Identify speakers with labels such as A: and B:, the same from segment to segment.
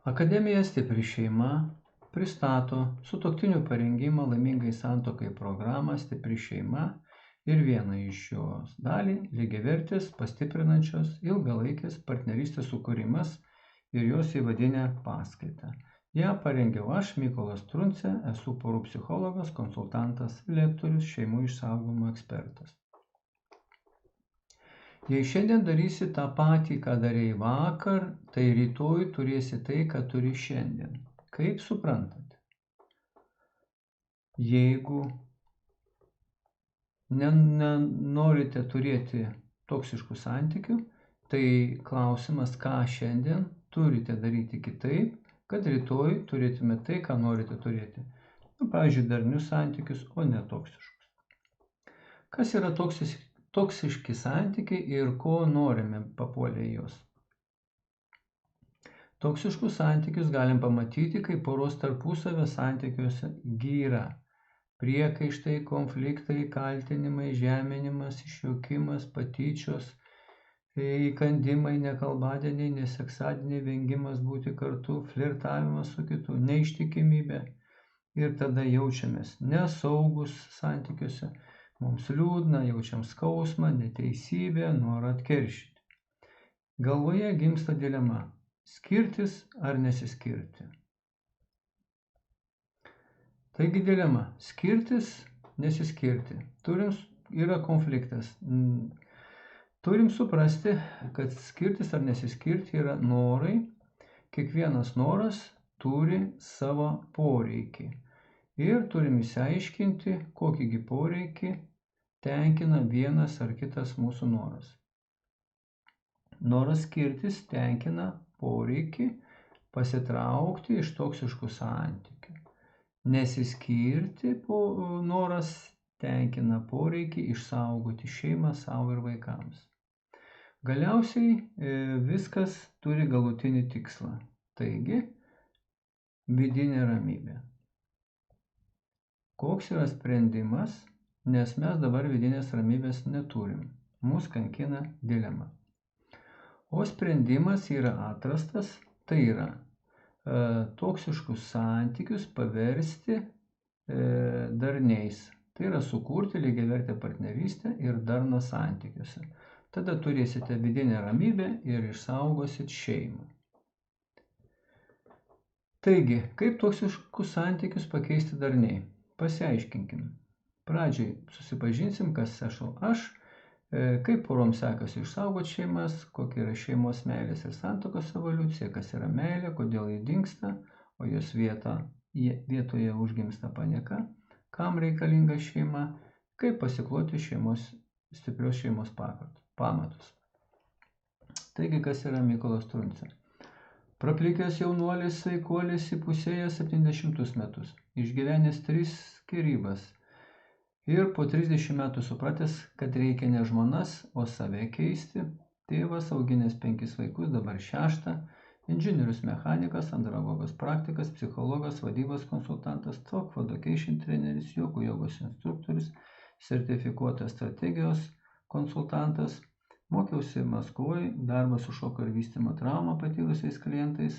A: Akademija Stipri šeima pristato sutuoktinių parengimo laimingai santuokai programą Stipri šeima ir vieną iš jos dalį lygiavertės, pastiprinančios ilgalaikės partnerystės sukūrimas ir jos įvadinę paskaitą. Ją parengiau aš, Mykolas Truncė, esu porų psichologas, konsultantas, lektorius, šeimų išsaugojimo ekspertas. Jei šiandien darysi tą patį, ką darei vakar, tai rytoj turėsi tai, ką turi šiandien. Kaip suprantate? Jeigu nenorite turėti toksiškų santykių, tai klausimas, ką šiandien turite daryti kitaip, kad rytoj turėtume tai, ką norite turėti. Pavyzdžiui, darnius santykius, o ne toksiškus. Kas yra toksiški santykiai ir ko norime papuolę į juos? Toksiškus santykius galim pamatyti, kai poros tarpusavio santykiuose gyra. Priekaištai, konfliktai, kaltinimai, žeminimas, išjuokimas, patyčios, įkandimai, nekalbadieniai, neseksadieniai, vengimas būti kartu, flirtavimas su kitu, neištikimybė. Ir tada jaučiamės nesaugus santykiuose, mums liūdna, jaučiam skausmą, neteisybę, norą atkeršyti. Galvoje gimsta dilema – skirtis ar nesiskirti. Taigi dilema – skirtis, nesiskirti. Yra konfliktas. Turim suprasti, kad skirtis ar nesiskirti yra norai. Kiekvienas noras turi savo poreikį. Ir turim išsiaiškinti, kokį poreikį tenkina vienas ar kitas mūsų noras. Noras skirtis tenkina poreikį pasitraukti iš toksiškų santykių. Nesiskirti noras tenkina poreikį išsaugoti šeimą savo ir vaikams. Galiausiai viskas turi galutinį tikslą. Taigi, vidinė ramybė. Koks yra sprendimas, nes mes dabar vidinės ramybės neturim. Mus kankina dilema. O sprendimas yra atrastas, tai yra toksiškus santykius paversti darniais. Tai yra sukurti lygiavertę partnerystę ir darną santykiuose. Tada turėsite vidinę ramybę ir išsaugosit šeimą. Taigi, kaip toksiškus santykius pakeisti darniai? Pasiaiškinkim. Pradžiai susipažinsim, kas esu aš, kaip poroms sekasi išsaugoti šeimas, kokia yra šeimos meilės ir santuokos evoliucija, kas yra meilė, kodėl ji dingsta, o jos vietoje užgimsta panieka, kam reikalinga šeima, kaip pasikloti stiprios šeimos pamatus. Taigi, kas yra Mykolas Truncė? Praplikęs jaunuolis sveikuolis įpusėjęs 70 metus, išgyvenęs 3 skyrybas ir po 30 metų supratęs, kad reikia ne žmonas, o save keisti, tėvas auginęs 5 vaikus, dabar 6, inžinierius mechanikas, andragogas praktikas, psichologas, vadybos konsultantas, talk vacation treneris, jogos instruktorius, sertifikuotas strategijos konsultantas. Mokiausi Maskvoje, darbas su šoko ir vystymo traumą patyrusiais klientais,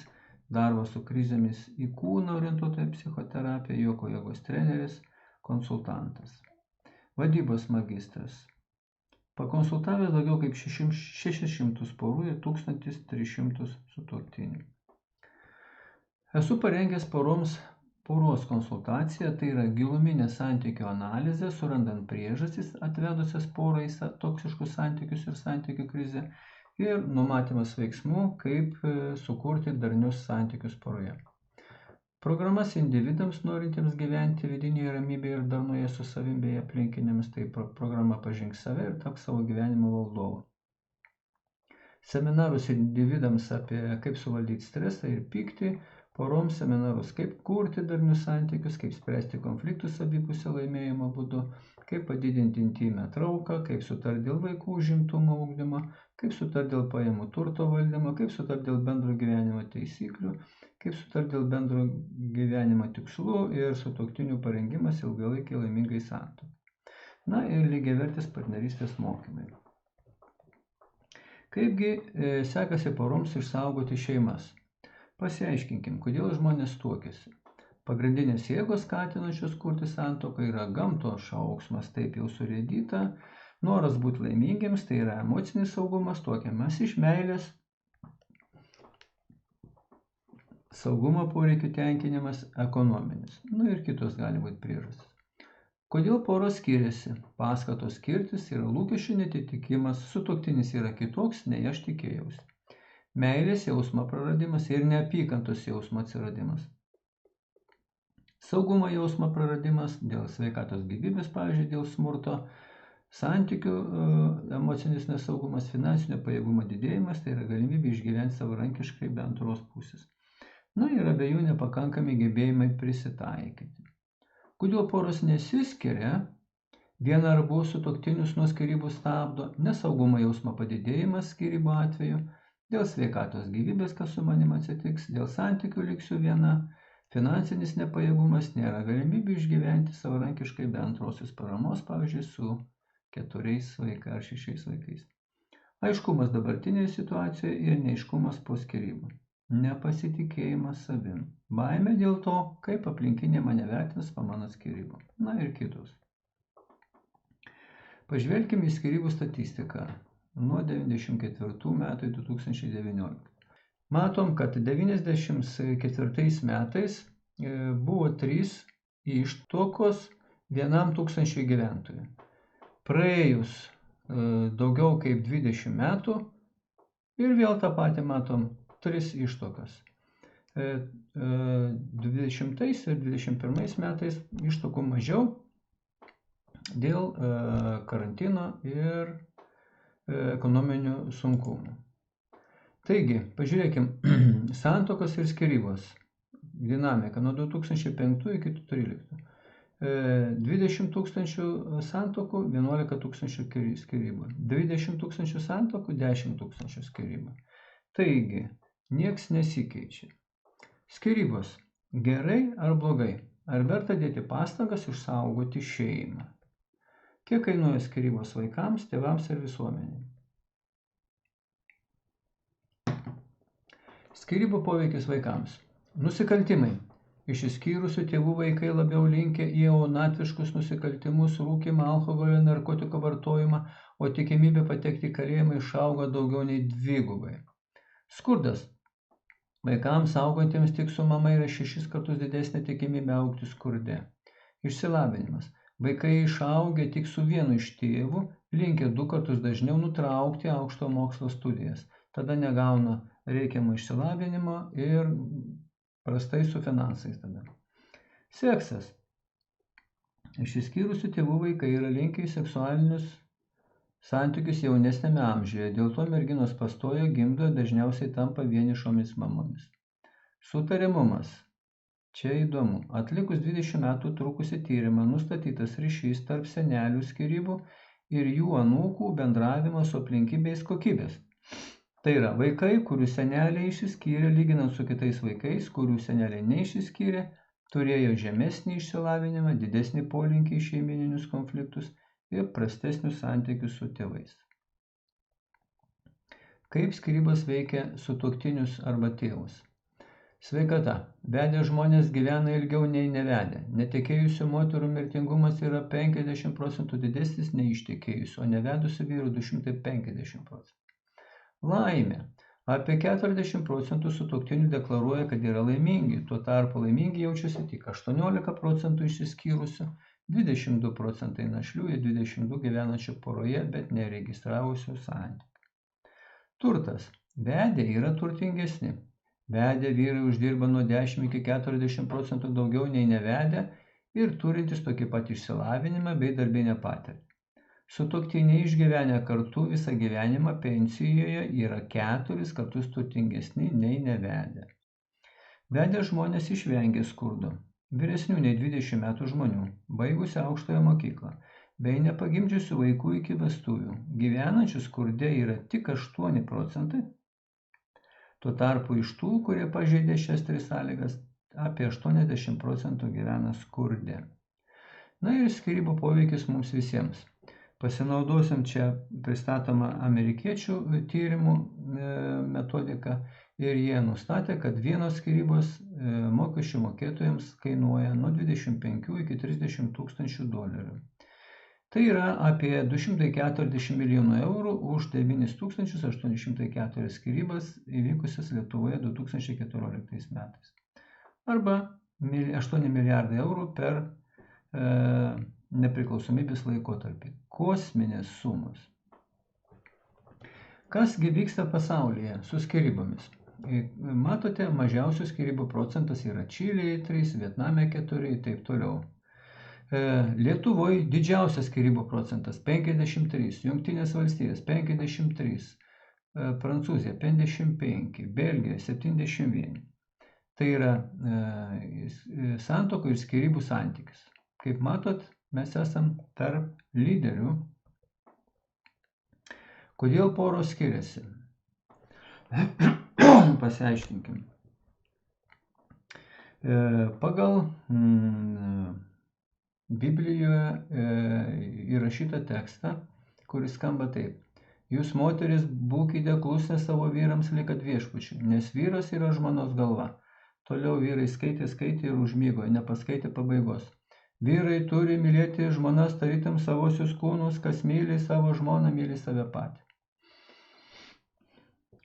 A: darbas su krizėmis į kūną orientuotoje psichoterapija, jogos treneris, konsultantas. Vadybos magistras. Pakonsultavęs daugiau kaip 600 porų ir 1300 sutuoktinių. Esu parengęs poros konsultaciją, tai yra giluminė santykių analizė, surandant priežastis atvedusias porą į toksiškus santykius ir santykių krizę ir numatymas veiksmų, kaip sukurti darnius santykius poroje. Programas individams norintiems gyventi vidinėje ramybėje ir darnoje su savim bei aplinkinėmis, tai programa Pažink save ir tapk savo gyvenimo valdovu. Seminarus individams apie kaip suvaldyti stresą ir pyktį, poroms seminarus, kaip kurti darnius santykius, kaip spręsti konfliktus abipusio laimėjimo būdu, kaip padidinti intymią trauką, kaip sutarti dėl vaikų užimtumo ugdymo, kaip sutarti dėl pajamų turto valdymo, kaip sutarti dėl bendro gyvenimo taisyklių, kaip sutarti dėl bendro gyvenimo tikslų ir sutuoktinių parengimas ilgalaikiai laimingai santuokai. Na ir lygiavertės partnerystės mokymai. Kaipgi sekasi poroms išsaugoti šeimas? Pasiaiškinkim, kodėl žmonės tuokiasi. Pagrindinės jėgos skatinančios kurti santuoką yra gamtos šauksmas, taip jau surėdyta, noras būti laimingiems, tai yra emocinis saugumas, tuokiamas iš meilės, saugumo poreikių tenkinimas, ekonominis, ir kitos gali būti priežastys. Kodėl poros skiriasi? Paskatos skirtis yra lūkesčių netitikimas, sutuoktinis yra kitoks, nei aš tikėjausi. Meilės jausmo praradimas ir neapykantos jausmo atsiradimas. Saugumo jausmo praradimas dėl sveikatos gyvybės, pavyzdžiui, dėl smurto, santykių emocinis nesaugumas, finansinio pajėgumo didėjimas, tai yra galimybė išgyventi savarankiškai be antros pusės. Ir abiejų nepakankami gebėjimai prisitaikyti. Kodėl poros nesiskiria? Viena ar abu sutuoktinius nuo skyrybų stabdo, nesaugumo jausmo padidėjimas skyrybų atveju, dėl sveikatos gyvybės, kas su manim atsitiks, dėl santykių liksiu viena, finansinis nepajėgumas, nėra galimybių išgyventi savarankiškai be antrosios paramos, pavyzdžiui, su 4 vaikais ar 6 vaikais. Aiškumas dabartinėje situacijoje ir neaiškumas po skyrybų. Nepasitikėjimas savim. Baimė dėl to, kaip aplinkiniai mane vertins po mano skyrybų. Ir kitos. Pažvelkime į skyrybų statistiką nuo 1994 metų 2019. Matom, kad 1994 metais buvo 3 ištuokos 1,000 gyventojų. Praėjus daugiau kaip 20 metų ir vėl tą patį matom 3 ištuokas. 20 ir 21 metais ištuokų mažiau dėl karantino ir ekonominių sunkumų. Taigi, pažiūrėkim, santuokos ir skyrybos dinamika nuo 2005 iki 2013. 20 000 santuokų, 11 000 skyrybų. 20 000 santuokų, 10 000 skyrybų. Taigi, nieks nesikeičia. Skyrybos. Gerai ar blogai? Ar verta dėti pastangas išsaugoti šeimą? Kiek kainuoja skyrybos vaikams, tėvams ir visuomeniai? Skyrybų poveikis vaikams. Nusikaltimai. Išsiskyrusių tėvų vaikai labiau linkę į jaunatviškus nusikaltimus, rūkymą, alkoholio, narkotikų vartojimą, o tikimybė patekti į kalėjimą išauga daugiau nei 2. Skurdas. Vaikams augantiems tik su mama yra 6 kartus didesnė tikimybė augti skurde. Išsilavinimas. Vaikai išaugę tik su vienu iš tėvų linkę 2 kartus dažniau nutraukti aukšto mokslo studijas. Tada negauna reikiamo išsilavinimo ir prastai su finansais tada. Seksas. Išsiskyrusių tėvų vaikai yra linkę į seksualinius santykius jaunesnėme amžiuje, dėl to merginos pastoja, gimdo ir dažniausiai tampa vienišomis mamomis. Sutariamumas. Čia įdomu. Atlikus 20 metų trukusį tyrimą nustatytas ryšys tarp senelių skyrybų ir jų anūkų bendravimo su aplinkybės kokybės. Tai yra vaikai, kurių seneliai išsiskyrė, lyginant su kitais vaikais, kurių seneliai neišsiskyrė, turėjo žemesnį išsilavinimą, didesnį polinkį į šeimininius konfliktus ir prastesnius santykius su tėvais. Kaip skyrybos veikia sutuoktinius arba tėvus? Sveikata. Vedę žmonės gyvena ilgiau nei nevedę. Netekėjusių moterų mirtingumas yra 50% didesnis nei ištekėjusių, o nevedusių vyrų 250%. Laimė. Apie 40% sutuoktinių deklaruoja, kad yra laimingi, tuo tarpu laimingi jaučiasi tik 18% išsiskyrusių, 22% našlių ir 22% gyvenančių poroje, bet neregistravusių santykių. Turtas. Vedę yra turtingesni. Vedę vyrai uždirba nuo 10 iki 40% daugiau nei nevedę ir turintys tokį pat išsilavinimą bei darbinę patirtį. Sutuoktiniai išgyvenę kartu visą gyvenimą pensijoje yra 4 kartus turtingesni nei nevedę. Vedę žmonės išvengia skurdo. Vyresnių nei 20 metų žmonių, baigusių aukštąją mokyklą, bei nepagimdžiusių vaikų iki vestuvių, gyvenančių skurde yra tik 8%. Tuo tarpu iš tų, kurie pažeidė šias 3 sąlygas, apie 80% gyvena skurde. Ir skyrybų poveikis mums visiems. Pasinaudosim čia pristatomą amerikiečių tyrimų metodiką ir jie nustatė, kad vienos skyrybos mokesčių mokėtojams kainuoja nuo 25 iki 30 tūkstančių dolerių. Tai yra apie 240 milijonų eurų už 9804 skyrybas įvykusias Lietuvoje 2014 metais. Arba 8 milijardai eurų per nepriklausomybės laikotarpį. Kosminės sumos. Kasgi vyksta pasaulyje su skyrybomis? Matote, mažiausios skyrybų procentas yra Čilėje 3, Vietname 4 ir taip toliau. Lietuvoje didžiausias skyrybų procentas 53, Jungtinės valstijos 53, Prancūzija 55, Belgija 71. Tai yra santuokų ir skyrybų santykis. Kaip matot, mes esam tarp lyderių. Kodėl poros skiriasi? Pasiaiškinkim. Pagal Biblijoje įrašytą tekstą, kuris skamba taip. Jūs, moteris, būkite klusnios savo vyrams lyg kad viešpačiui, nes vyras yra žmonos galva. Toliau vyrai skaitė ir užmygo, nepaskaitė pabaigos. Vyrai turi mylėti žmonas tarytum savosius kūnus, kas myli savo žmoną, myli save patį.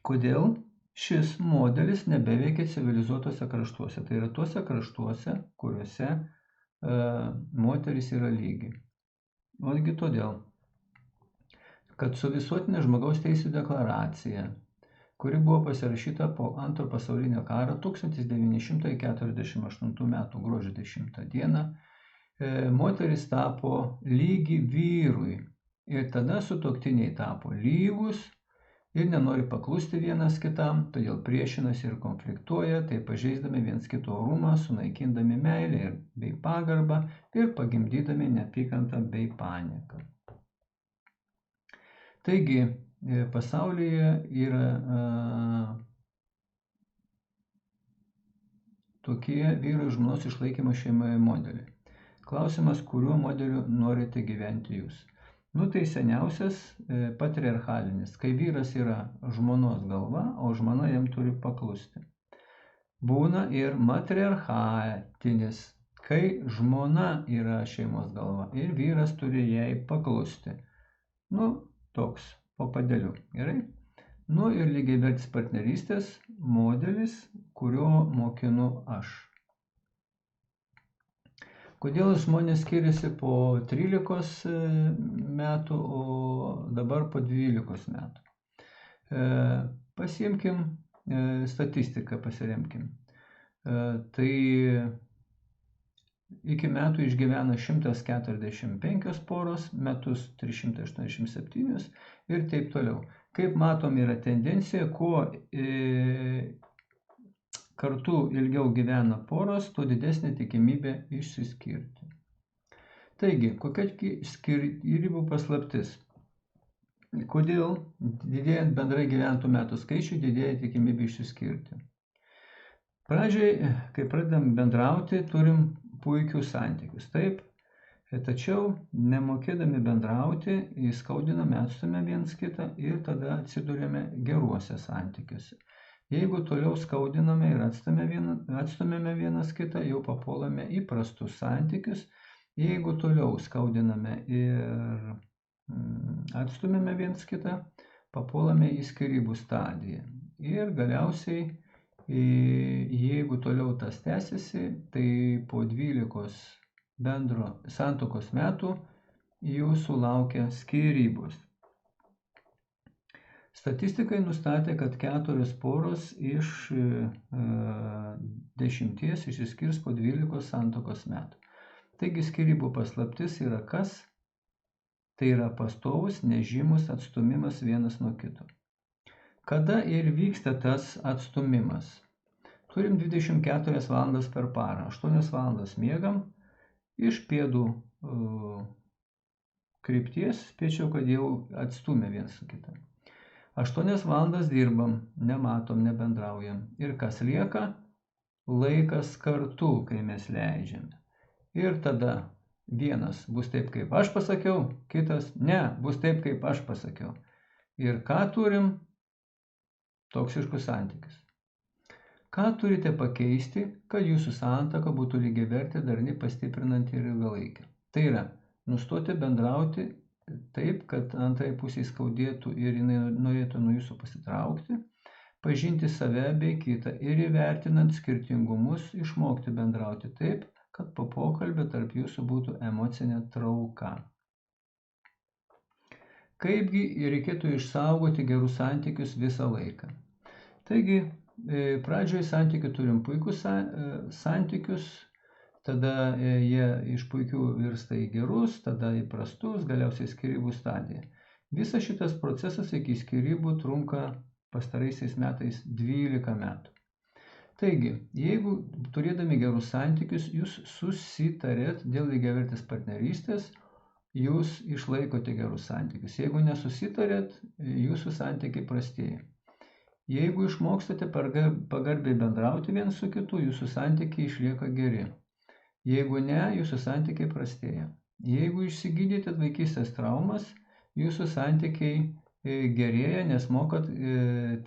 A: Kodėl šis modelis nebeveikia civilizuotose kraštuose? Tai yra tuose kraštuose, kuriuose moteris yra lygi. Ogi todėl, kad su visuotinė žmogaus teisių deklaracija, kuri buvo pasirašyta po Antro pasaulinio karo 1948 m. gruodžio 10 d. Moteris tapo lygi vyrui ir tada sutuoktiniai tapo lygus ir nenori paklusti vienas kitam, todėl priešinasi ir konfliktuoja, tai pažeisdami viens kito orumą, sunaikindami meilę bei pagarbą ir pagimdydami neapykantą bei panieką. Taigi, pasaulyje yra tokie vyro ir žmonos išlaikymo šeimoje modeliai. Klausimas, kuriuo modeliu norite gyventi jūs? Tai seniausias patriarchalinis, kai vyras yra žmonos galva, o žmona jam turi paklusti. Būna ir matriarchatinis, kai žmona yra šeimos galva ir vyras turi jai paklusti. Toks po padėliu. Gerai? Ir lygiavertis partnerystės modelis, kurio mokinu aš. Kodėl žmonės skiriasi po 13 metų, o dabar po 12 metų? Pasiimkim statistiką, pasiremkim. Tai iki metų išgyvena 145 poros, metus 387 ir taip toliau. Kaip matom, yra tendencija, kuo kartu ilgiau gyvena poros, tuo didesnė tikimybė išsiskirti. Taigi, kokia skyrybų paslaptis? Kodėl didėjant bendrai gyventų metų skaičiui, didėja tikimybė išsiskirti? Pradžiai, kai pradedam bendrauti, turim puikius santykius. Taip, tačiau nemokėdami bendrauti, įskaudiname, atstumiame viens kitą ir tada atsiduriame geruose santykiuose. Jeigu toliau skaudiname ir atstumiame vienas kitą, jau papuolame į prastus santykius. Jeigu toliau skaudiname ir atstumiame viens kitą, papuolame į skyrybų stadiją. Ir galiausiai, jeigu toliau tas tęsiasi, tai po 12 bendro santuokos metų jūsų laukia skyrybos. Statistikai nustatė, kad 4 poros iš 10 išsiskirs po 12 santuokos metų. Taigi skyrybų paslaptis yra kas? Tai yra pastovus, nežymus atstumimas vienas nuo kito. Kada ir vyksta tas atstumimas? Turim 24 valandas per parą, 8 valandas miegam, iš pėdų krypties spėčiau, kad jau atstumė vienas su kitą. 8 valandas dirbam, nematom, nebendraujam. Ir kas lieka? Laikas kartu, kai mes leidžiame. Ir tada vienas bus taip, kaip aš pasakiau, kitas ne, bus taip, kaip aš pasakiau. Ir ką turim? Toksiškus santykius. Ką turite pakeisti, kad jūsų santuoka būtų lygiavertė, darni, pastiprinanti ir ilgalaikė? Tai yra, nustoti bendrauti taip, kad antrai pusiai skaudėtų ir jinai norėtų nuo jūsų pasitraukti, pažinti save bei kitą ir įvertinant skirtingumus išmokti bendrauti taip, kad po pokalbio tarp jūsų būtų emocinė trauka. Kaipgi reikėtų išsaugoti gerus santykius visą laiką? Taigi, pradžioje santykių turim puikus santykius, tada jie iš puikių virsta į gerus, tada į prastus, galiausiai skyrybų stadija. Visas šitas procesas iki skyrybų trunka pastaraisiais metais 12 metų. Taigi, jeigu turėdami gerus santykius, jūs susitarėt dėl lygiavertės partnerystės, jūs išlaikote gerus santykius. Jeigu nesusitarėt, jūsų santykiai prastėja. Jeigu išmokstate pagarbiai bendrauti viens su kitu, jūsų santykiai išlieka geri. Jeigu ne, jūsų santykiai prastėja. Jeigu išsigydėte vaikystės traumas, jūsų santykiai gerėja, nes mokat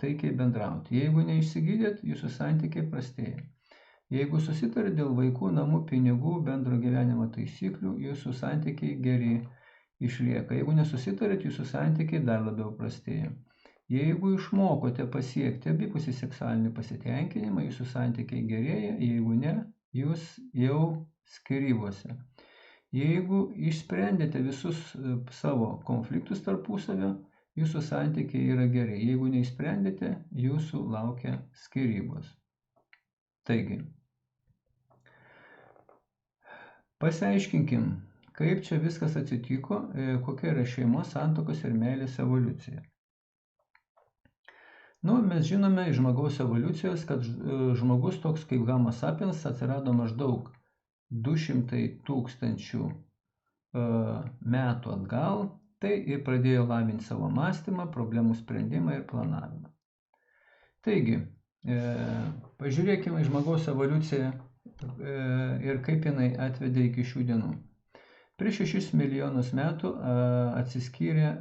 A: taikiai bendrauti. Jeigu neišsigydėt, jūsų santykiai prastėja. Jeigu susitarėt dėl vaikų, namų, pinigų, bendro gyvenimo taisyklių, jūsų santykiai geri išlieka. Jeigu nesusitarėt, jūsų santykiai dar labiau prastėja. Jeigu išmokote pasiekti abipusį seksualinį pasitenkinimą, jūsų santykiai gerėja, jeigu ne, jūs jau skyrybose. Jeigu išsprendėte visus savo konfliktus tarpusavio, jūsų santykiai yra geri. Jeigu neišsprendėte, jūsų laukia skyrybos. Taigi, pasiaiškinkim, kaip čia viskas atsitiko, kokia yra šeimos, santuokos ir meilės evoliucija. Mes žinome iš žmogaus evoliucijos, kad žmogus toks kaip Homo sapiens atsirado maždaug 200 tūkstančių metų atgal, tai ir pradėjo lavinti savo mąstymą, problemų sprendimą ir planavimą. Taigi, pažiūrėkime į žmogaus evoliuciją ir kaip jinai atvedė iki šių dienų. Prieš 6 milijonus metų atsiskyrė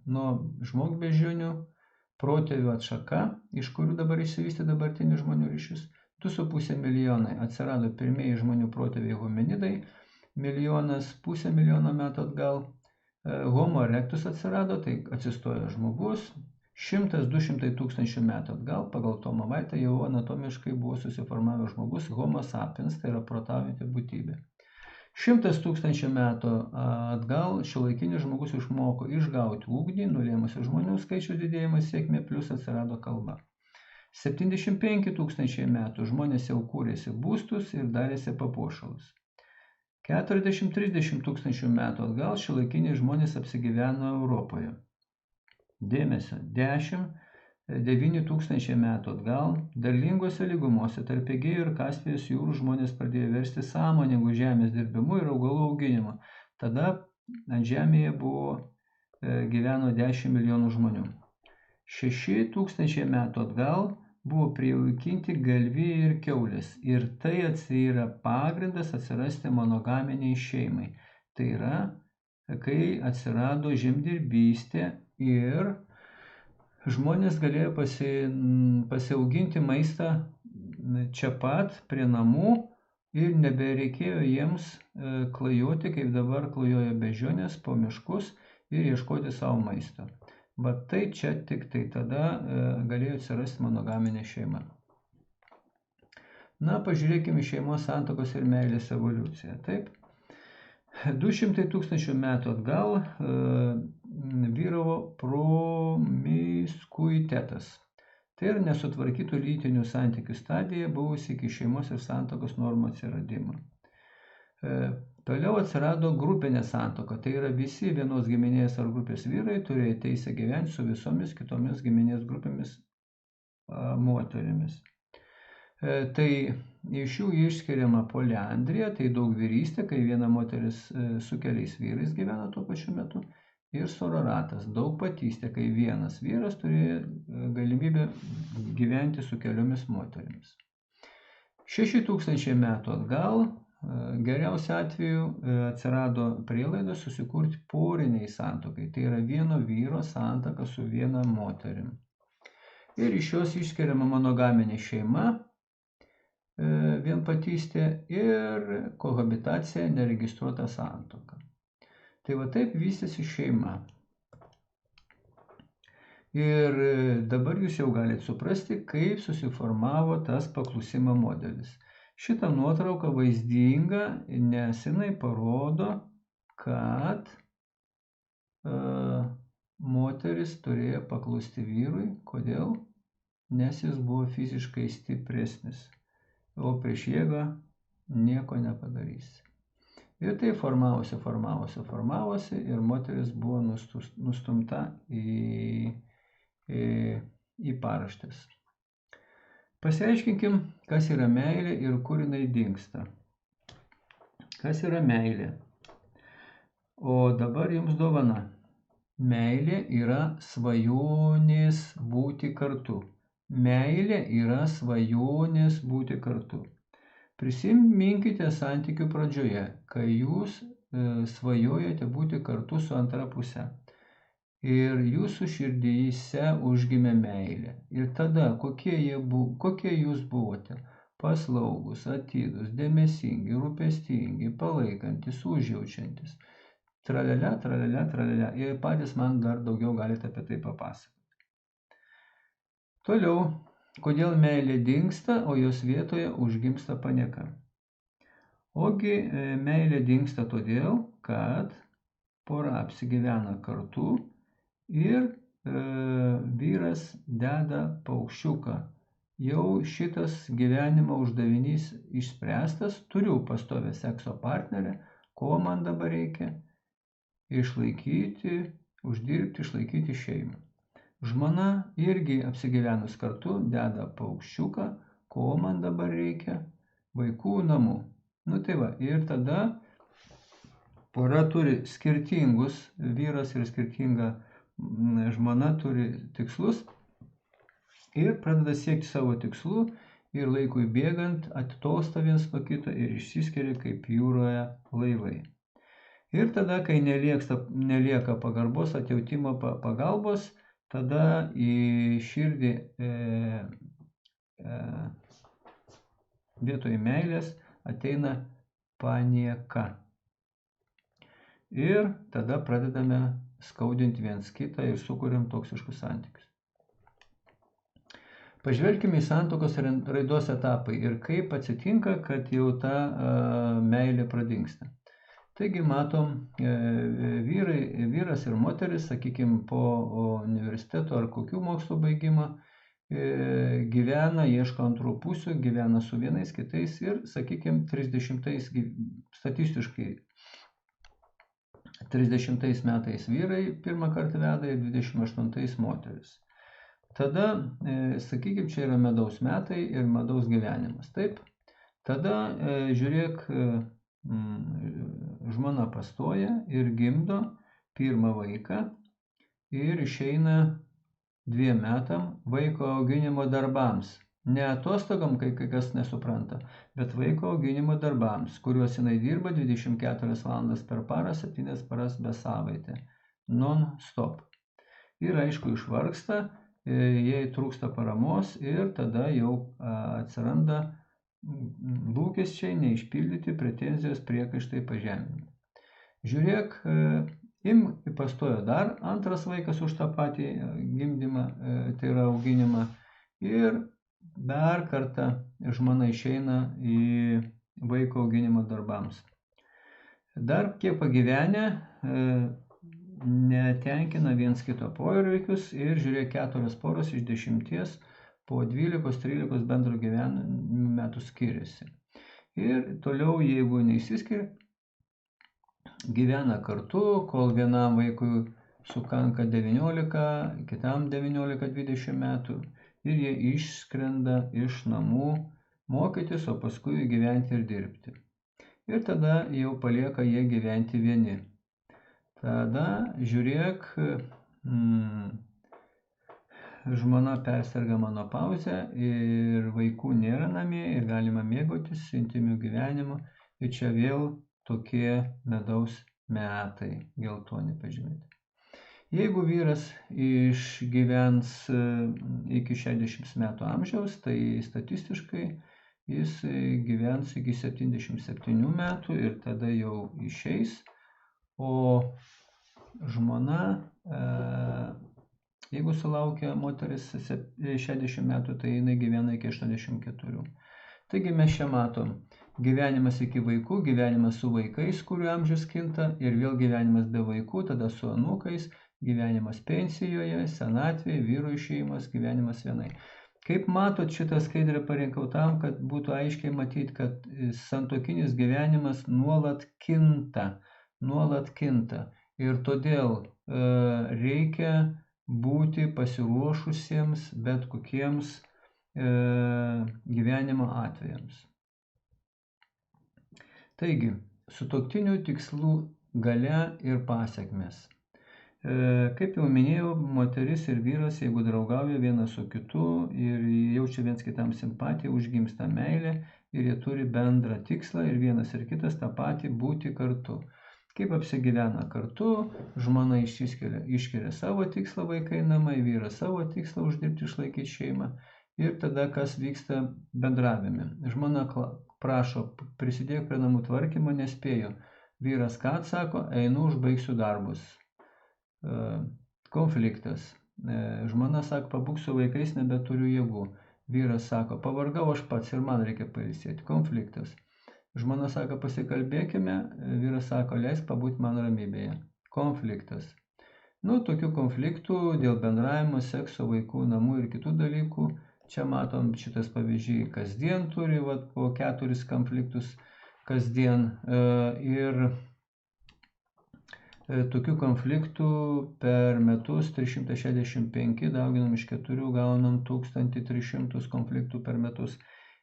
A: nuo žmogbeždžionių protėvių atšaka, iš kurių dabar išsivystė dabartinių žmonių ryšius. 2,5 milijonai atsirado pirmieji žmonių protėviai hominidai, 1,5 milijono metų atgal Homo erectus atsirado, tai atsistojo žmogus, 100–200 tūkstančių metų atgal, pagal Tomą Vaitą jau anatomiškai buvo susiformavęs žmogus Homo sapiens, tai yra protaujanti būtybė. 100 tūkstančių metų atgal šiuolaikinis žmogus išmoko išgauti ugnį, nulėmusi žmonių skaičių didėjimas sėkmė, plus atsirado kalba. 75 tūkstančiai metų žmonės jau kūrėsi būstus ir darėsi papuošalus. 40–30 tūkstančių metų atgal šiuolaikiniai žmonės apsigyveno Europoje. Dėmesio, 10–9 tūkstančiai metų atgal derlingose lygumose tarp Egėjo ir Kaspijos jūrų žmonės pradėjo versti sąmoningų žemės dirbimu ir augalų auginimu. Tada ant žemėje gyveno 10 milijonų žmonių. 6 tūkstančiai metų atgal buvo prijaukinti galvijai ir kiaulės ir tai yra pagrindas atsirasti monogaminiai šeimai. Tai yra, kai atsirado žemdirbystė ir žmonės galėjo pasiauginti maistą čia pat prie namų ir nebereikėjo jiems klajoti, kaip dabar klajoja beždžionės po miškus ir ieškoti savo maisto. Bet tai čia tik tai tada galėjo atsirasti monogaminė šeima. Pažiūrėkime šeimos, santuokos ir meilės evoliuciją. Taip, 200 tūkstančių metų atgal vyravo promiskuitetas. Tai yra nesutvarkytų lytinių santykių stadija buvusi iki šeimos ir santuokos normų atsiradimo. Toliau atsirado grupinė santuoka, tai yra visi vienos giminės ar grupės vyrai turėjo teisę gyventi su visomis kitomis giminės grupėmis moterimis. Tai iš jų išskiriama poliandrija, tai daugvyrystė, kai viena moteris su keliais vyrais gyvena tuo pačiu metu, ir sororatas, daugpatystė, kai vienas vyras turėjo galimybę gyventi su keliomis moterimis. 6000 metų atgal geriausiu atveju atsirado prielaidos susikurti poriniai santuokai, tai yra vieno vyro santuoka su viena moterim. ir iš jos išskiriama monogaminė šeima, vienpatystė ir kohabitacija, neregistruota santuoka. Tai va taip vystėsi šeima. Ir dabar jūs jau galite suprasti, kaip susiformavo tas paklusimo modelis. Šita nuotrauka vaizdinga, nes jinai parodo, kad moteris turėjo paklusti vyrui. Kodėl? Nes jis buvo fiziškai stipresnis, o prieš jėgą nieko nepadarysi. Ir tai formavosi ir moteris buvo nustumta į paraštes. Pasiaiškinkim, kas yra meilė ir kur jinai dingsta. Kas yra meilė? O dabar jums dovana. Meilė yra svajonės būti kartu. Meilė yra svajonės būti kartu. Prisiminkite santykių pradžioje, kai jūs svajojate būti kartu su antra puse. Ir jūsų širdyse užgimė meilė. Ir tada, kokie jūs buvote? Paslaugus, atidūs, dėmesingi, rūpestingi, palaikantis, užjaučiantis. Tralialia, tralialia, tralialia. Ir patys man dar daugiau galite apie tai papasakoti. Toliau, kodėl meilė dingsta, o jos vietoje užgimsta panieka? Ogi meilė dingsta todėl, kad pora apsigyvena kartu ir vyras deda paukščiuką. Jau šitas gyvenimo uždavinys išspręstas, turiu pastovią sekso partnerę, ko man dabar reikia? Išlaikyti, uždirbti, išlaikyti šeimą. Žmona irgi apsigyvenus kartu deda paukščiuką, ko man dabar reikia? Vaikų, namų. Nu tai va, ir tada pora turi skirtingus, vyras ir skirtinga žmona turi tikslus ir pradeda siekti savo tikslų ir laikui bėgant atitolsta viens nuo kito ir išsiskiria kaip jūroje laivai. Ir tada, kai nelieka pagarbos, atjautimo, pagalbos, tada į širdį vietoj meilės ateina panieka. Ir tada pradedame skaudinti viens kitą ir sukuriam toksiškus santykius. Pažvelkime į santuokos raidos etapai ir kaip atsitinka, kad jau ta meilė pradingsta. Taigi matom, vyras ir moteris, sakykime, po universiteto ar kokių mokslo baigimo gyvena, ieško antrų pusių, gyvena su vienais kitais ir, sakykime, statistiškai 30 metais vyrai pirmą kartą veda ir 28 moteris. Tada, sakykime, čia yra medaus metai ir medaus gyvenimas. Taip, tada, žiūrėk, žmona pastoja ir gimdo pirmą vaiką ir išeina 2 metam vaiko auginimo darbams. Ne atostogom, kai kas nesupranta, bet vaiko auginimo darbams, kuriuos jinai dirba 24 valandas per parą, 7 paras be savaitę. Non-stop. Ir aišku, išvargsta, jai trūksta paramos ir tada jau atsiranda lūkesčiai neišpildyti, pretenzijos, priekaištai, pažeminimai. Žiūrėk, pastojo dar antras vaikas už tą patį gimdymą, tai yra auginimą, ir dar kartą žmona išeina į vaiko auginimo darbams. Dar kiek pagyvenę, netenkina viens kito poreikius ir žiūrėk 4 poros iš 10 po 12-13 bendro gyvenimo metų skiriasi. Ir toliau, jeigu neįsiskiria, gyvena kartu, kol vienam vaikui sukanka 19, kitam 19-20 metų ir jie išskrenda iš namų mokytis, o paskui gyventi ir dirbti. Ir tada jau palieka jie gyventi vieni. Tada, žiūrėk, žmona perserga menopauzę ir vaikų nėra namie ir galima mėgautis intymiu gyvenimu. Ir čia vėl tokie medaus metai, geltoni pažymėti. Jeigu vyras išgyvens iki 60 metų amžiaus, tai statistiškai jis gyvens iki 77 metų ir tada jau išeis, o žmona, jeigu sulaukia moteris 60 metų, tai jinai gyvena iki 84. Taigi mes čia matom gyvenimas iki vaikų, gyvenimas su vaikais, kurių amžius kinta, ir vėl gyvenimas be vaikų, tada su anūkais, gyvenimas pensijoje, senatvėje, vyro išėjimas, gyvenimas vienai. Kaip matot, šitą skaidrę parinkau tam, kad būtų aiškiai matyti, kad santuokinis gyvenimas nuolat kinta. Ir todėl reikia būti pasiruošusiems bet kokiems gyvenimo atvejams. Taigi, sutuoktinių tikslų galia ir pasekmės. Kaip jau minėjau, moteris ir vyras, jeigu draugauja vienas su kitu ir jaučia viens kitam simpatiją, užgimsta meilė ir jie turi bendrą tikslą ir vienas ir kitas tą patį būti kartu. Kaip apsigyvena kartu, žmona išskiria savo tikslą vaikai namai, vyras savo tikslą uždirbti išlaikyti šeimą ir tada kas vyksta bendravime. Žmona prašo, prisidėk prie namų tvarkymo, nespėju. Vyras ką atsako, einu užbaigsiu darbus. Konfliktas. Žmona sako, pabūk su vaikais, nebeturiu jėgų. Vyras sako, pavargau aš pats ir man reikia pailsėti. Konfliktas. Žmona sako, pasikalbėkime, vyras sako, leisk pabūti man ramybėje. Konfliktas. Tokių konfliktų dėl bendravimo, sekso, vaikų, namų ir kitų dalykų. Čia matom šitas pavyzdžiai kasdien turi, po 4 konfliktus kasdien. Ir tokių konfliktų per metus 365, dauginam iš 4, gaunam 1300 konfliktų per metus.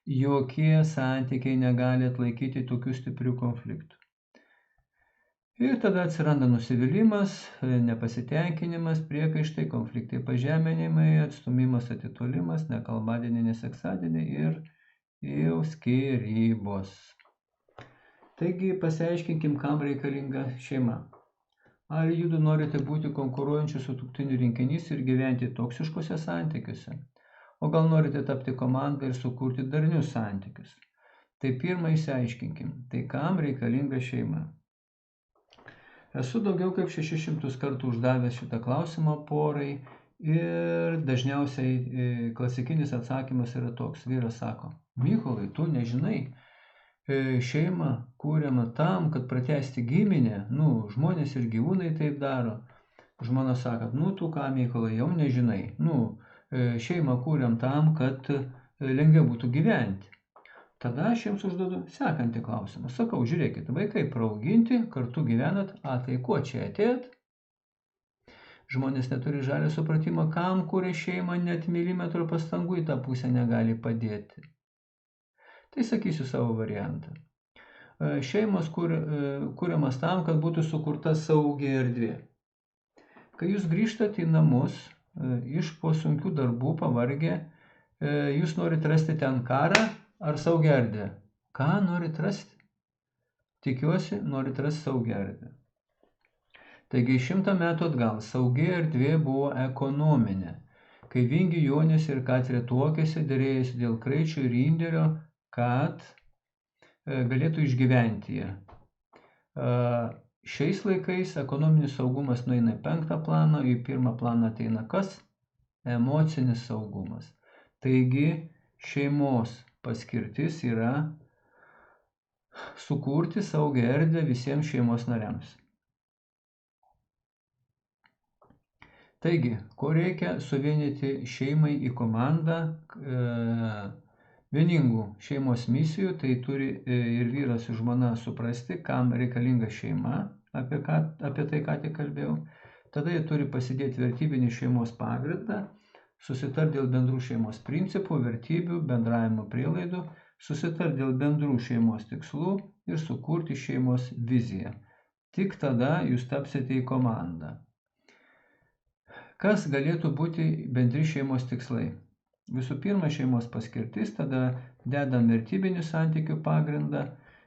A: Jokie santykiai negali atlaikyti tokių stiprių konfliktų. Ir tada atsiranda nusivylimas, nepasitenkinimas, priekaištai, konfliktai, pažeminimai, atstumimas, atitolimas, nekalbadieniai, neseksadieniai ir jau skyrybos. Taigi pasiaiškinkim, kam reikalinga šeima. Ar judu norite būti konkuruojančių sutuoktinių rinkinys ir gyventi toksiškose santykiuose? O gal norite tapti komandą ir sukurti darnius santykius? Tai pirmą išsiaiškinkim, tai kam reikalinga šeima? Esu daugiau kaip 600 kartų uždavęs šitą klausimą porai ir dažniausiai klasikinis atsakymas yra toks. Vyras sako, Mykolai, tu nežinai, šeimą kūriama tam, kad pratęsti giminę, žmonės ir gyvūnai taip daro. Žmona sako, tu ką, Mykolai, jau nežinai, šeimą kūriam tam, kad lengviau būtų gyventi. Tada aš jiems užduodu sekantį klausimą. Sakau, žiūrėkit, vaikai praauginti, kartu gyvenat, tai kuo čia atėjot? Žmonės neturi žalio supratimo, kam kūrė šeimą, net milimetro pastangų į tą pusę negali padėti. Tai sakysiu savo variantą. Šeimos kūriamas tam, kad būtų sukurta saugi erdvė. Kai jūs grįžtate į namus, iš po sunkių darbų pavargę, jūs norite rasti ten karą ar saugią erdvę? Ką norite rasti? Tikiuosi, norite rasti saugią erdvę. Taigi 100 metų atgal saugi erdvė buvo ekonominė. Kai Vingi Jonis ir Katrė tuokėsi, derėjosi dėl kraičio ir indėlio, kad galėtų išgyventi jie. Šiais laikais ekonominis saugumas nueina į 5. planą, į 1. planą ateina kas? Emocinis saugumas. Taigi šeimos paskirtis yra sukurti saugią erdvę visiems šeimos nariams. Taigi, ko reikia? Suvienyti šeimai į komandą, vieningų šeimos misijų, tai turi ir vyras ir žmona suprasti, kam reikalinga šeima, apie tai ką tik kalbėjau. Tada jie turi pasidėti vertybinį šeimos pagrindą, susitarti dėl bendrų šeimos principų, vertybių, bendravimo prielaidų, susitarti dėl bendrų šeimos tikslų ir sukurti šeimos viziją. Tik tada jūs tapsite į komandą. Kas galėtų būti bendri šeimos tikslai? Visų pirma, šeimos paskirtis, tada dedam vertybinių santykių pagrindą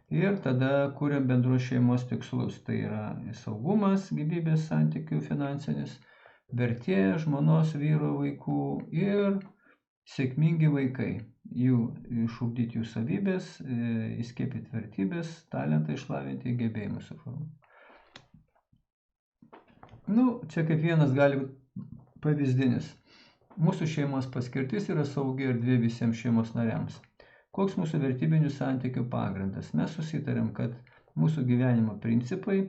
A: ir tada kuriam bendros šeimos tikslus. Tai yra saugumas, gyvybės santykių, finansinis, vertė žmonos, vyro, vaikų ir sėkmingi vaikai. Jų išugdyti jų savybės, įskiepyti vertybės, talentą išlavinti, gebėjimus suformuoti. Čia kaip vienas gali būti pavyzdinis. Mūsų šeimos paskirtis yra saugi erdvė visiems šeimos nariams. Koks mūsų vertybinių santykių pagrindas? Mes susitarėm, kad mūsų gyvenimo principai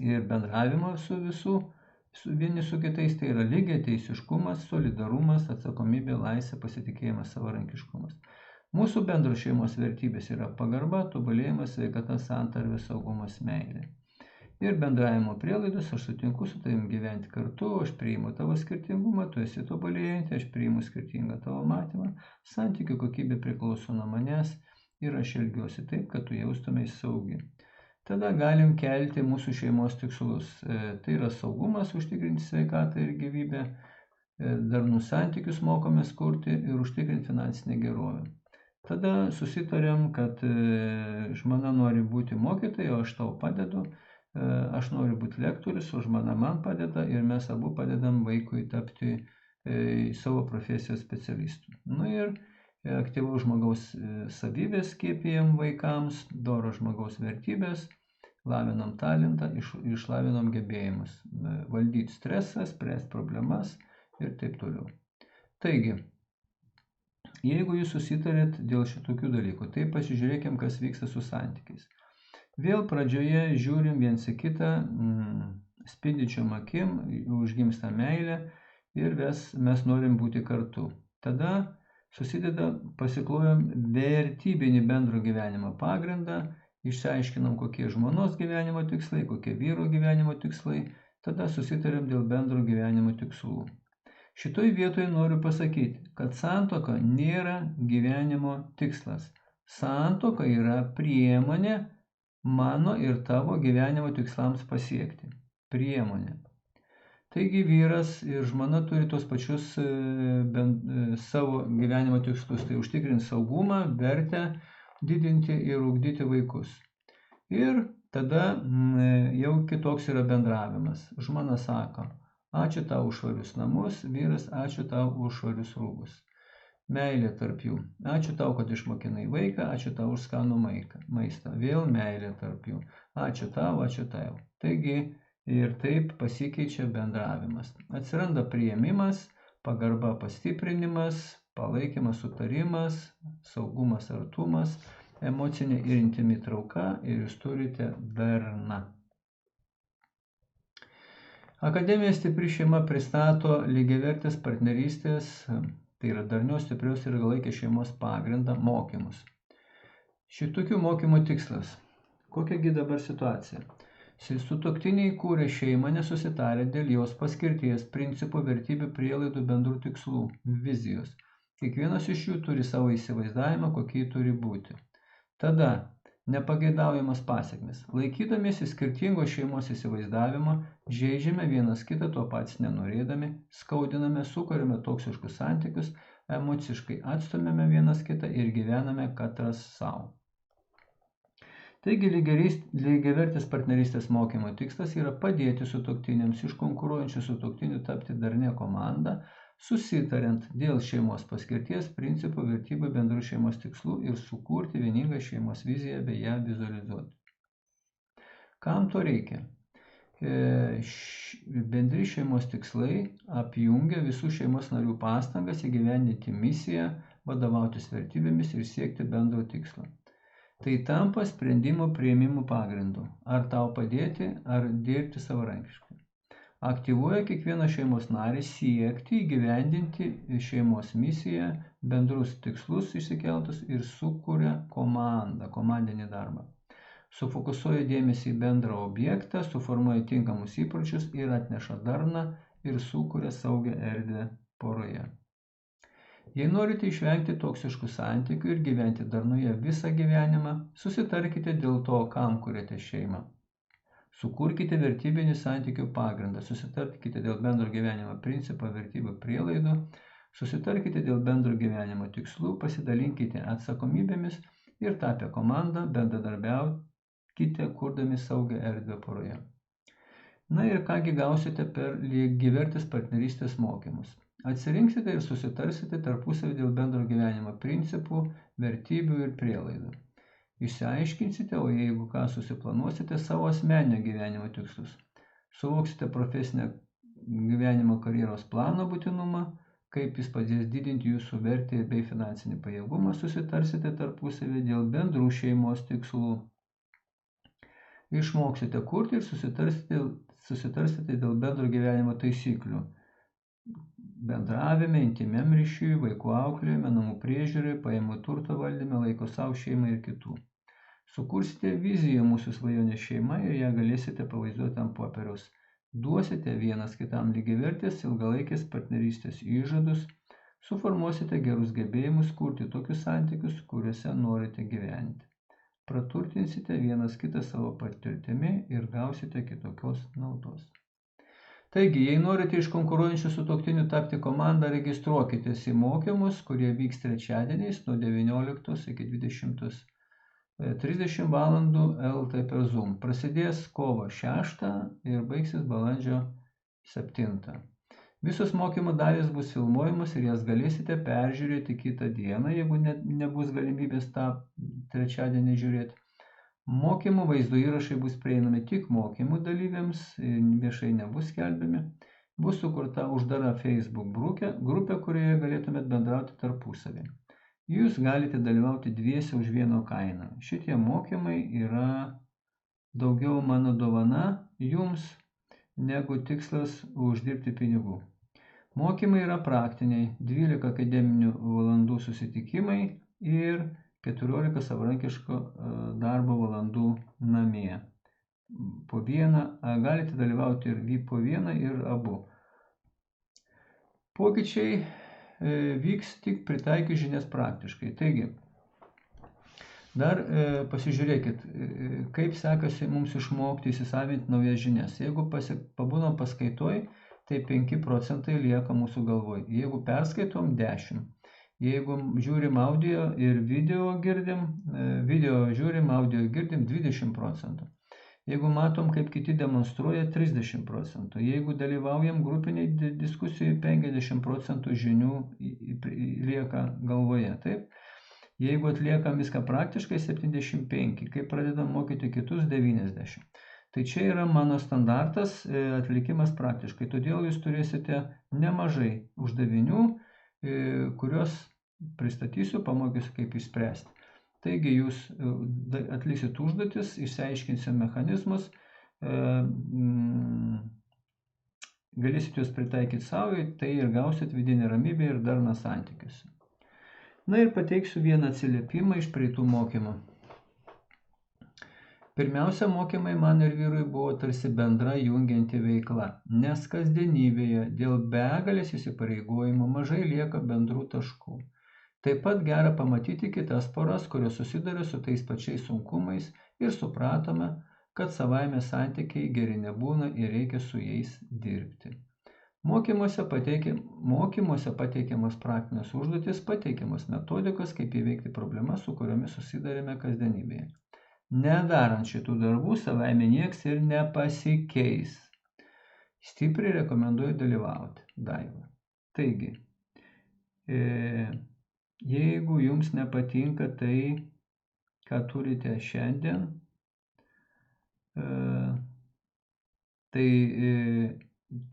A: ir bendravimo vieni su kitais tai yra lygiateisiškumas, solidarumas, atsakomybė, laisvė, pasitikėjimas, savarankiškumas. Mūsų bendros šeimos vertybės yra pagarba, tobulėjimas, sveikata, santarvė, saugumas, meilė. Ir bendravimo prielaidos, aš sutinku su tavim gyventi kartu, aš priimu tavo skirtingumą, tu esi tobulėjantį, aš priimu skirtingą tavo matymą, santykių kokybė priklauso nuo manęs ir aš elgiuosi taip, kad tu jaustumės saugi. Tada galim kelti mūsų šeimos tikslus. Tai yra saugumas, užtikrinti sveikatą ir gyvybę, darnus santykius mokomės kurti ir užtikrinti finansinę gerovę. Tada susitarėm, kad žmona nori būti mokytoja, o aš tau padedu. Aš noriu būti lektorius, o žmona man padeda ir mes abu padedam vaikui tapti savo profesijos specialistų. Ir aktyvaus žmogaus savybės skiepijam vaikams, doro žmogaus vertybės, lavinam talentą, išlavinam gebėjimus, valdyti stresą, spręsti problemas ir taip toliau. Taigi, jeigu jūs susitarėt dėl šitokių dalykų, tai pasižiūrėkim, kas vyksta su santykiais. Vėl pradžioje žiūrim viens į kitą, spindinčiom akim, užgimsta meilė ir mes norim būti kartu. Tada pasiklojom vertybinį bendro gyvenimo pagrindą, išsiaiškinam, kokie žmonos gyvenimo tikslai, kokie vyro gyvenimo tikslai, tada susitarėm dėl bendro gyvenimo tikslų. Šitoj vietoje noriu pasakyti, kad santuoka nėra gyvenimo tikslas. Santuoka yra priemonė mano ir tavo gyvenimo tikslams pasiekti. Priemonė. Taigi vyras ir žmona turi tos pačius savo gyvenimo tikslus. Tai užtikrinti saugumą, vertę, didinti ir ugdyti vaikus. Ir tada jau kitoks yra bendravimas. Žmona sako, ačiū tau už švarius namus, vyras, ačiū tau už švarius rūbus. Meilė tarp jų. Ačiū tau, kad išmokinai vaiką, ačiū tau už skanų maistą. Vėl meilė tarp jų. Ačiū tau, ačiū tau. Taigi ir taip pasikeičia bendravimas. Atsiranda priėmimas, pagarba pastiprinimas, palaikymas, sutarimas, saugumas, artumas, emocinė ir intimi trauka ir jūs turite darną. Akademija Stipri šeima pristato lygiavertės partnerystės, tai yra darnios, stiprios ir ilgalaikės šeimos pagrindą mokymus. Šitokių mokymų tikslas. Kokiagi dabar situacija? Sutuoktiniai kūrė šeimą nesusitarę dėl jos paskirties, principų, vertybių, prielaidų, bendrų tikslų, vizijos. Kiekvienas iš jų turi savo įsivaizdavimą, kokie turi būti. Tada nepageidaujamas pasekmes. Laikydamiesi skirtingo šeimos įsivaizdavimo, žeidžiame vienas kitą tuo patys nenorėdami, skaudiname, sukuriame toksiškus santykius, emociškai atstumėme vienas kitą ir gyvename katras savo. Taigi lygiavertės partnerystės mokymo tikslas yra padėti sutuoktiniams iš konkuruojančių sutuoktinių tapti darnia komanda, susitariant dėl šeimos paskirties, principų, vertybių, bendrų šeimos tikslų ir sukurti vieningą šeimos viziją bei ją vizualizuoti. Kam to reikia? Bendri šeimos tikslai apjungia visų šeimos narių pastangas įgyvendinti misiją, vadovautis vertybėmis ir siekti bendro tikslo. Tai tampa sprendimo priėmimo pagrindu. Ar tau padėti, ar dirbti savarankiškai. Aktyvuoja kiekvieną šeimos narį siekti įgyvendinti šeimos misiją, bendrus tikslus išsikeltus ir sukuria komandą, komandinį darbą. Sufokusuoja dėmesį į bendrą objektą, suformuoja tinkamus įpročius ir atneša darną ir sukuria saugią erdvę poroje. Jei norite išvengti toksiškų santykių ir gyventi darnoje visą gyvenimą, susitarkite dėl to, kam kuriate šeimą. Sukurkite vertybinį santykių pagrindą, susitarkite dėl bendro gyvenimo principą, vertybių, prielaidų, susitarkite dėl bendro gyvenimo tikslų, pasidalinkite atsakomybėmis ir tapę komandą bendradarbiaukite, kurdami saugią erdvę poroje. Na ir kągi gausite per lygiavertės partnerystės mokymus. Atsirinksite ir susitarsite tarpusavį dėl bendro gyvenimo principų, vertybių ir prielaidų. Išsiaiškinsite, o jeigu ką susiplanuosite, savo asmeninio gyvenimo tikslus. Suvoksite profesinę gyvenimo karjeros plano būtinumą, kaip jis padės didinti jūsų vertę bei finansinį pajėgumą, susitarsite tarpusavį dėl bendrų šeimos tikslų. Išmoksite kurti ir susitarsite dėl bendro gyvenimo taisyklių. Bendravime, intimiam ryšiui, vaikų auklėjime, namų priežiūrai, pajamų turto valdyme, laiko savo šeimai ir kitų. Sukursite viziją mūsų svajonės šeima ir ją galėsite pavaizduoti ant popieriaus. Duosite vienas kitam lygiavertės ilgalaikės partnerystės įžadus, suformuosite gerus gebėjimus kurti tokius santykius, kuriuose norite gyventi. Praturtinsite vienas kitą savo patirtimi ir gausite kitokios naudos. Taigi, jei norite iš konkuruojančių sutuoktinių tapti komandą, registruokitės į mokymus, kurie vyks trečiadieniais nuo 19 iki 20:30 valandų LT per Zoom. Prasidės kovo 6 ir baigsis balandžio 7. Visos mokymo dalys bus filmuojamos ir jas galėsite peržiūrėti kitą dieną, jeigu nebus galimybės tą trečiadienį žiūrėti. Mokymų vaizdo įrašai bus prieinami tik mokymų dalyviams, viešai nebus skelbiami. Bus sukurta uždara Facebook grupė, kurioje galėtumėt bendrauti tarpusavį. Jūs galite dalyvauti dviese už vieno kainą. Šitie mokymai yra daugiau mano dovana jums negu tikslas uždirbti pinigų. Mokymai yra praktiniai, 12 akademinių valandų susitikimai ir 14 savarankiško darbo valandų namie. Po vieną, galite dalyvauti ir po vieną, ir abu. Pokyčiai vyks tik pritaikius žinias praktiškai. Taigi, dar pasižiūrėkit, kaip sekasi mums išmokti įsisavinti naujas žinias. Jeigu pabūnam paskaitoj, tai 5% lieka mūsų galvoj. Jeigu perskaitom, 10%. Jeigu žiūrim audio ir video girdim, video žiūrim, audio girdim, 20%. Jeigu matom, kaip kiti demonstruoja, 30%. Jeigu dalyvaujam grupiniai diskusijai, 50% žinių lieka galvoje. Taip? Jeigu atliekam viską praktiškai, 75%. Kai pradedam mokyti kitus, 90%. Tai čia yra mano standartas atlikimas praktiškai. Todėl jūs turėsite nemažai uždavinių, kuriuos pristatysiu, pamokysiu, kaip išspręsti. Taigi jūs atliksit užduotis, išsiaiškinsit mechanizmus, galėsit juos pritaikyti savo, tai ir gausit vidinę ramybę ir darną santykius. Na ir pateiksiu vieną atsiliepimą iš praeitų mokymų. Pirmiausia, mokymai man ir vyrui buvo tarsi bendra jungianti veikla, nes kasdienybėje dėl begalės įsipareigojimų mažai lieka bendrų taškų. Taip pat gera pamatyti kitas poras, kurios susiduria su tais pačiais sunkumais ir supratome, kad savaime santykiai geri nebūna ir reikia su jais dirbti. Mokymuose pateikiamas praktinės užduotis, pateikiamas metodikos, kaip įveikti problemas, su kuriomis susidarėme kasdienybėje. Nedarant šitų darbų, savaime nieks ir nepasikeis. Stipriai rekomenduoju dalyvauti. Daiva. Taigi, jeigu jums nepatinka tai, ką turite šiandien, tai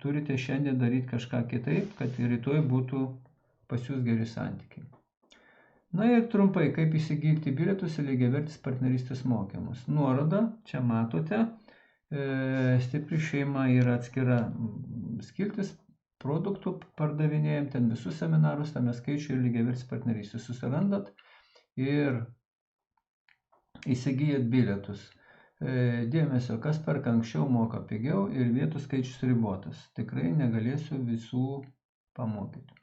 A: turite šiandien daryti kažką kitaip, kad rytoj būtų pas jūs geri santykiai. Na ir trumpai, kaip įsigyti bilietus į lygiavertės partnerystės mokymus. Nuoroda, čia matote, stipri šeima yra atskira skiltis, produktų pardavinėjom, ten visus seminarus, tame skaičiu ir lygiavertės partnerystės susirandat ir įsigijat bilietus. Dėmesio, kas perka anksčiau, moka pigiau ir vietų skaičius ribotas. Tikrai negalėsiu visų pamokyti.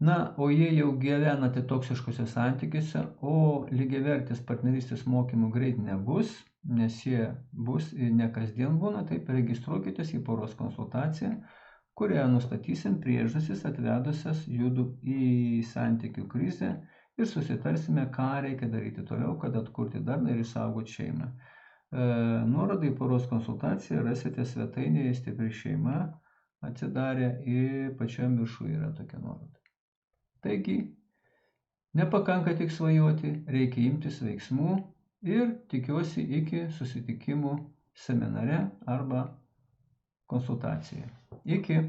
A: Na, o jei jau gyvenate toksiškose santykiuose, o lygiavertės partnerystės mokymų greit nebus, nes jie bus ir ne kasdien būna, taip registruokitės į poros konsultaciją, kurioje nustatysim priežastis atvedusias judų į santykių krizę ir susitarsime, ką reikia daryti toliau, kad atkurti darną ir išsaugoti šeimą. Nuorodą į poros konsultaciją rasite svetainėje Stipri šeima atsidarę ir pačiam viršuje yra tokia nuoroda. Taigi, nepakanka tik svajoti, reikia imtis veiksmų ir tikiuosi iki susitikimų seminare arba konsultacijoje. Iki.